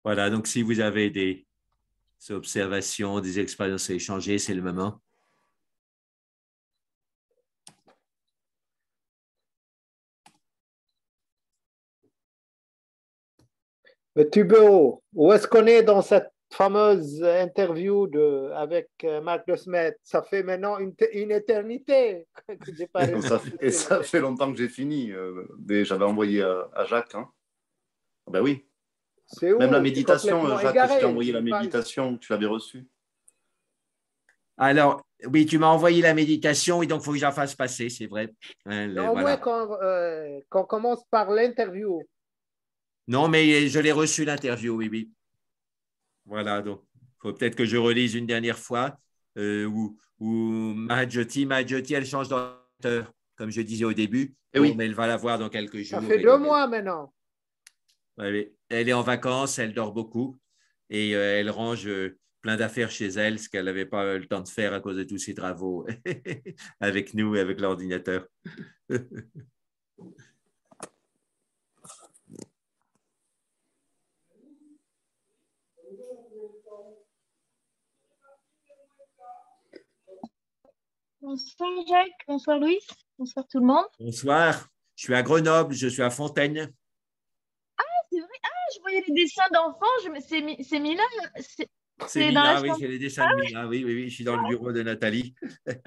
S1: Voilà, donc si vous avez des observations, des expériences à échanger, c'est le moment.
S2: Mais Thibaut, où est-ce qu'on est dans cette fameuse interview avec Marc de Smet? Ça fait maintenant une éternité que j'ai pas réussi.
S3: Ça fait longtemps que j'ai fini. J'avais envoyé à Jacques. Hein. Ben oui.
S2: C'est où?
S3: Même la méditation, Jacques,
S2: égaré.
S3: je t'ai envoyé la méditation, tu l'avais reçue.
S1: Alors, oui, tu m'as envoyé la méditation et donc il faut que je la fasse passer, c'est vrai.
S2: Hein, au moins qu'on commence par l'interview.
S1: Non, mais je l'ai reçu l'interview, oui, oui. Voilà, donc il faut peut-être que je relise une dernière fois où Mahajoti, elle change d'ordinateur, comme je disais au début.
S3: Oui.
S1: Mais elle va la voir dans quelques jours.
S2: Ça fait 2 mois maintenant.
S1: Oui, elle est en vacances, elle dort beaucoup et elle range plein d'affaires chez elle, ce qu'elle n'avait pas le temps de faire à cause de tous ses travaux avec nous et avec l'ordinateur.
S4: Bonsoir Jacques, bonsoir Louis, bonsoir tout le monde.
S1: Bonsoir, je suis à Grenoble, je suis à Fontaine.
S4: Ah, c'est vrai, je voyais les dessins d'enfants, c'est Mila.
S1: C'est Mila, oui, c'est les dessins de Mila, oui, oui, je suis dans le bureau de Nathalie qui fait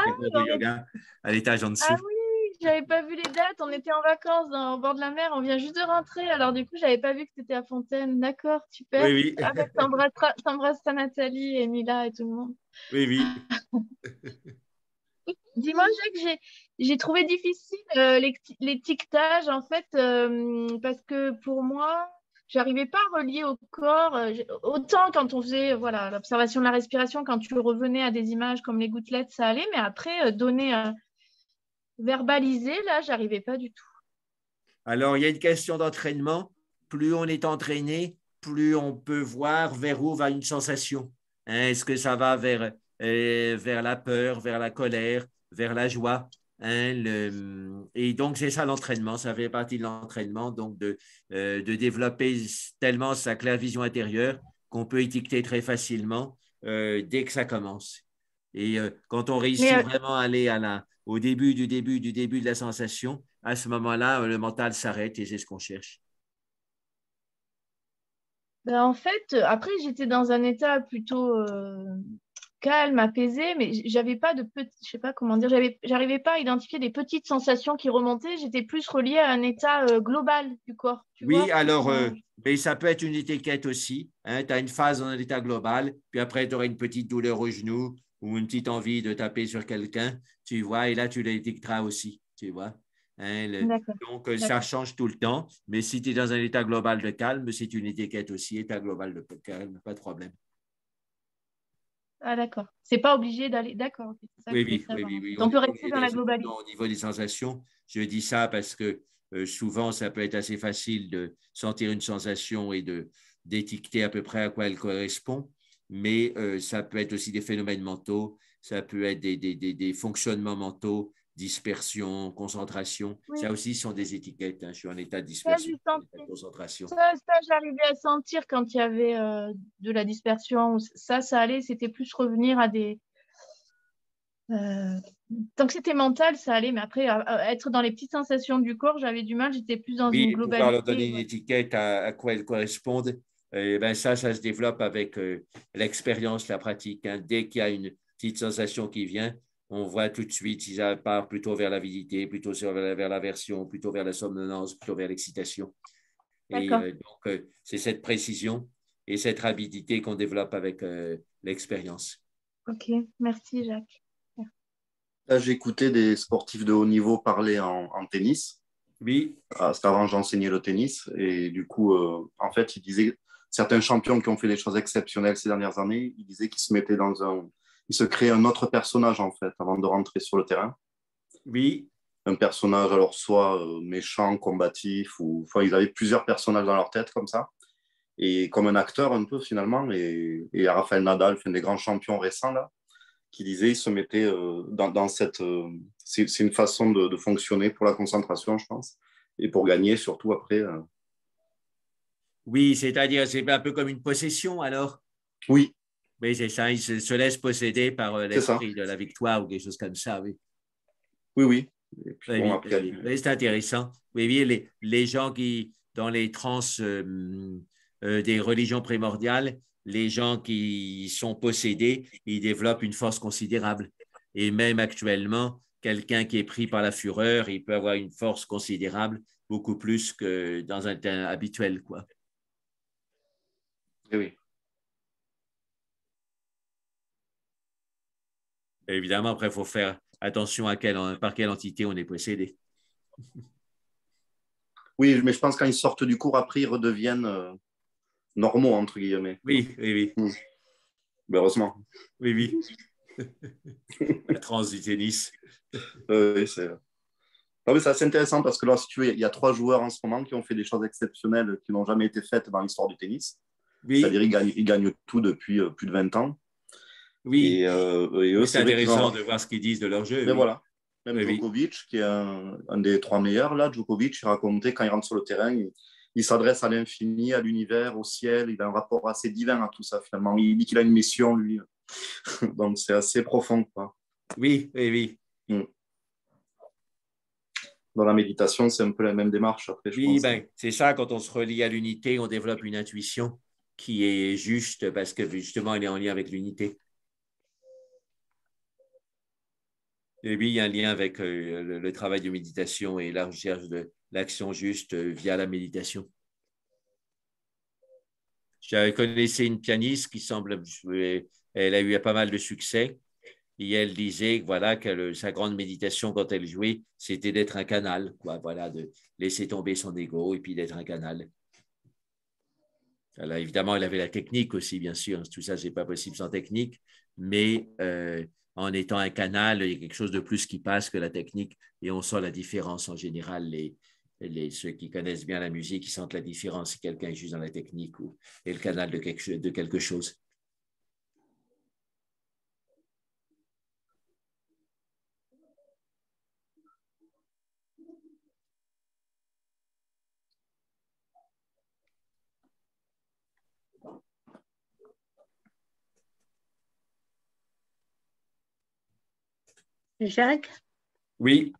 S1: le cours de yoga à l'étage en dessous.
S4: Ah oui, j'avais pas vu les dates, on était en vacances au bord de la mer, on vient juste de rentrer, alors du coup, j'avais pas vu que tu étais à Fontaine. D'accord, super.
S1: Oui, oui.
S4: Ah, bah, t'embrasses ta Nathalie et Mila et tout le monde.
S1: Oui, oui.
S4: Dis-moi, Jacques, j'ai trouvé difficile l'étiquetage, en fait, parce que pour moi, j'arrivais pas à relier au corps. Autant quand on faisait voilà, l'observation de la respiration, quand tu revenais à des images comme les gouttelettes, ça allait, mais après, verbaliser, là, j'arrivais pas du tout.
S1: Alors, il y a une question d'entraînement. Plus on est entraîné, plus on peut voir vers où va une sensation. Hein, est-ce que ça va vers la peur, vers la colère, vers la joie? Hein, et donc, c'est ça l'entraînement. Ça fait partie de l'entraînement, donc de développer tellement sa claire-vision intérieure qu'on peut étiqueter très facilement dès que ça commence. Et quand on réussit vraiment à aller au début de la sensation, à ce moment-là, le mental s'arrête et c'est ce qu'on cherche.
S4: Ben, en fait, après, j'étais dans un état plutôt calme, apaisé, mais j'avais pas je sais pas comment dire, j'arrivais pas à identifier des petites sensations qui remontaient. J'étais plus reliée à un état global du corps.
S1: Oui, alors, mais ça peut être une étiquette aussi. Hein, tu as une phase dans l'état global, puis après, tu auras une petite douleur au genou ou une petite envie de taper sur quelqu'un, tu vois, et là, tu l'étiqueteras aussi, tu vois. Hein, donc, ça change tout le temps, mais si tu es dans un état global de calme, c'est une étiquette aussi, état global de calme, pas de problème.
S4: Ah, d'accord. C'est pas obligé d'aller. D'accord, ok, c'est ça que
S1: Oui,
S4: je voulais
S1: oui, oui,
S4: savoir.
S1: oui, oui.
S4: On peut
S1: Au
S4: rester
S1: niveau
S4: dans la
S1: des
S4: globalité.
S1: au niveau des sensations, je dis ça parce que souvent, ça peut être assez facile de sentir une sensation et d'étiqueter à peu près à quoi elle correspond, mais ça peut être aussi des phénomènes mentaux, ça peut être des fonctionnements mentaux, dispersion, concentration.
S4: Oui,
S1: Ça aussi sont des étiquettes, hein. Je suis en état de
S4: ça,
S1: dispersion,
S4: j'ai
S1: en état de
S4: senti.
S1: concentration.
S4: Ça, j'arrivais à sentir quand il y avait de la dispersion. Ça allait, c'était plus revenir à des. euh, Tant que c'était mental, ça allait, mais après, être dans les petites sensations du corps, j'avais du mal, j'étais plus dans
S1: Oui,
S4: une
S1: et pouvoir leur donner
S4: globalité.
S1: une
S4: Ouais.
S1: étiquette à quoi elles correspondent, ben ça se développe avec l'expérience, la pratique, hein. Dès qu'il y a une petite sensation qui vient, on voit tout de suite si ça part plutôt vers l'avidité, plutôt vers l'aversion, plutôt vers la somnolence, plutôt vers l'excitation. Et
S4: D'accord.
S1: donc, c'est cette précision et cette rapidité qu'on développe avec l'expérience.
S4: Ok, merci Jacques.
S3: Là, j'ai écouté des sportifs de haut niveau parler en tennis.
S1: Oui,
S3: Parce qu'avant, j'enseignais le tennis. Et du coup, en fait, ils disaient, certains champions qui ont fait des choses exceptionnelles ces dernières années, ils disaient qu'ils se mettaient ils se créaient un autre personnage, en fait, avant de rentrer sur le terrain.
S1: oui,
S3: Un personnage, alors soit méchant, combatif, ou enfin, ils avaient plusieurs personnages dans leur tête, comme ça. Et comme un acteur, un peu, finalement. Et Rafael Nadal, un des grands champions récents, là, qui disait, il se mettait dans cette. C'est une façon de fonctionner pour la concentration, je pense, et pour gagner, surtout après.
S1: oui, c'est-à-dire, c'est un peu comme une possession alors.
S3: Oui,
S1: Oui, c'est ça, il se laisse posséder par
S3: c'est ça.
S1: l'esprit de la victoire ou quelque chose comme ça, oui.
S3: Oui, oui. Et puis
S1: Oui,
S3: bon,
S1: oui,
S3: après,
S1: oui, oui, c'est intéressant. Oui, oui, les gens qui, dans les trans des religions primordiales, les gens qui sont possédés, ils développent une force considérable. Et même actuellement, quelqu'un qui est pris par la fureur, il peut avoir une force considérable, beaucoup plus que dans un temps habituel, quoi.
S3: oui.
S1: Et évidemment, après, il faut faire attention à par quelle entité on est possédé.
S3: Oui, mais je pense que quand ils sortent du cours, après, ils redeviennent normaux, entre guillemets.
S1: Oui, oui, oui,
S3: Ben, heureusement.
S1: oui, oui. La transe du tennis.
S3: Oui, c'est. Non, mais c'est assez intéressant parce que là, si tu veux, il y a 3 joueurs en ce moment qui ont fait des choses exceptionnelles qui n'ont jamais été faites dans l'histoire du tennis.
S1: Oui,
S3: C'est-à-dire ils gagnent tout depuis plus de 20 ans.
S1: oui.
S3: Et eux,
S1: Oui, c'est
S3: c'est vrai qu'ils ont.
S1: intéressant de voir ce qu'ils disent de leur jeu,
S3: Mais
S1: oui.
S3: voilà, même
S1: Oui, oui.
S3: Djokovic, qui est un des 3 meilleurs, là, Djokovic, il racontait quand il rentre sur le terrain, il s'adresse à l'infini, à l'univers, au ciel. Il a un rapport assez divin à tout ça, finalement. Il dit qu'il a une mission, lui. Donc, c'est assez profond, quoi.
S1: Oui, oui, oui.
S3: Mm. Dans la méditation, c'est un peu la même démarche, après, je
S1: Oui,
S3: pense.
S1: ben, c'est ça, quand on se relie à l'unité, on développe une intuition qui est juste parce que justement, elle est en lien avec l'unité. Et oui, il y a un lien avec le travail de méditation et la recherche de l'action juste via la méditation. Je connaissais une pianiste qui semble, elle a eu pas mal de succès. Et elle disait voilà, que sa grande méditation quand elle jouait, c'était d'être un canal, quoi, voilà, de laisser tomber son ego et puis d'être un canal. Alors, évidemment, elle avait la technique aussi, bien sûr. Tout ça, c'est pas possible sans technique, mais en étant un canal, il y a quelque chose de plus qui passe que la technique et on sent la différence en général. Ceux qui connaissent bien la musique, ils sentent la différence si quelqu'un est juste dans la technique ou est le canal de quelque chose.
S5: Jacques,
S1: Oui,